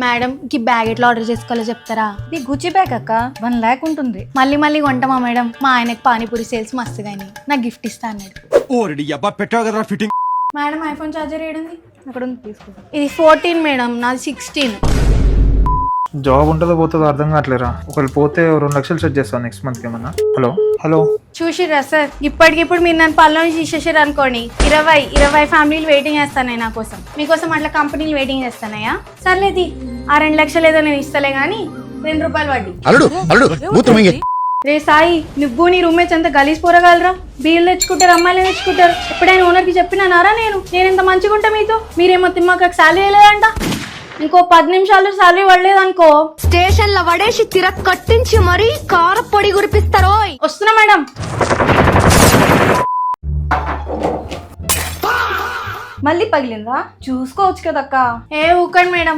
Madam కి bag ఎట్లా order చేసుకోవాలో చెప్తారా? ఇది గుచ్చి బ్యాగ్ అక్క 1 lakh ఉంటుంది. మళ్ళీ కొంటామా మేడం? మా ఆయనకి పానీపూరి సేల్స్ మస్తు గానీ నాకు గిఫ్ట్ ఇస్తా అన్నాడు. మేడం ఐఫోన్ చార్జర్ ఏడుంది? అక్కడ ఉంది, తీసుకో. ఇది 14 మేడం, నాది 16. జాబ్ ఉంటుందో పోతుందో అర్థం కావట్లేరా. ఒకవేళ పోతే 2 లక్షలు సెట్ చేస్తాను నెక్స్ట్ మంత్కి ఏమన్నా. హలో చూసిర్రా సార్, ఇప్పటికిప్పుడు మీరు నన్ను పనిలో నుంచి తీసేసారు అనుకోండి, 20 ఫ్యామిలీలు వెయిటింగ్ చేస్తాయి నా కోసం. మీకోసం అట్లా కంపెనీలు వెయిటింగ్ చేస్తానయ్యా. సర్లేదు, ఆ 2 లక్షలు ఏదో నేను ఇస్తలే గానీ ₹2 వడ్డీ. రే సాయి, నువ్వు నీ రూమ్మేట్స్ అంతా గలీజ్ పోరగలరా? బిల్లు తెచ్చుకుంటారు, అమ్మాయిలు తెచ్చుకుంటారు. ఎప్పుడైనా ఓనర్కి చెప్పినారా నేను ఎంత మంచిగా ఉంటా మీతో? మీరేమో తిమ్మాక శాలరీ వేయలేదంట. ఇంకో 10 నిమిషాలు శాలరీ పడలేదు అనుకో, స్టేషన్ లో పడేసి కట్టించి మరీ కార పొడి గురిపిస్తారో. వస్తున్నా మేడం. మళ్ళీ పగిలిందా? చూసుకోవచ్చు కదక్క. ఊకండి మేడం,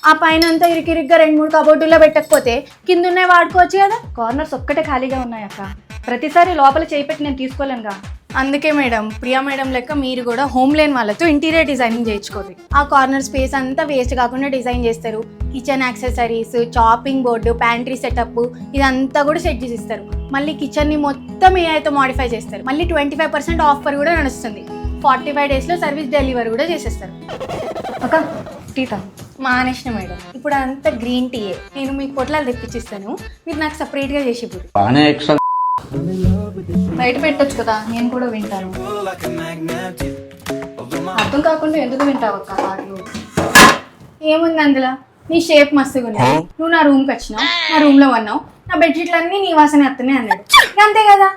ఆ పైన అంతా ఇరికిరిగ్గా 2-3 కబోర్డుల్లో పెట్టకపోతే కింద ఉన్నాయి వాడుకోవచ్చు కదా. కార్నర్స్ ఒక్కటే ఖాళీగా ఉన్నాయక్క. ప్రతిసారి లోపల చేయిపెట్టి నేను తీసుకోలేనుగా. అందుకే మేడం, ప్రియా మేడం లెక్క మీరు కూడా హోమ్ లేని వాళ్ళతో ఇంటీరియర్ డిజైనింగ్ చేయించుకోండి. ఆ కార్నర్ స్పేస్ అంతా వేస్ట్ కాకుండా డిజైన్ చేస్తారు. Kitchen accessories, chopping board, pantry setup ఇదంతా కూడా సెట్ చేసి ఇస్తారు. మళ్ళీ కిచెన్ ని మొత్తం ఏఐతో మాడిఫై చేస్తారు. మళ్ళీ 25% ఆఫర్ కూడా నడుస్తుంది. 45 days లో సర్వీస్ డెలివరీ కూడా చేసేస్తారు. అక్క టీతా మానేసిన మేడం, ఇప్పుడు అంతా గ్రీన్ టీయే. నేను మీకు పొట్లాలు తెప్పించిస్తాను, మీరు నాకు సపరేట్ గా చేసి ఇప్పుడు బయట పెట్టొచ్చు కదా, నేను కూడా వింటాను. అర్థం కాకుండా ఎందుకు వింటావు అక్క పాటలు? ఏముంది అందులో, నీ షేప్ మస్తుగా ఉన్నది, నువ్వు నా రూమ్కి వచ్చినావు, నా రూమ్ లో ఉన్నావు, నా బెడ్షీట్లు అన్నీ నీ వాసన వస్తున్నాయి అన్నాడు, అంతే కదా.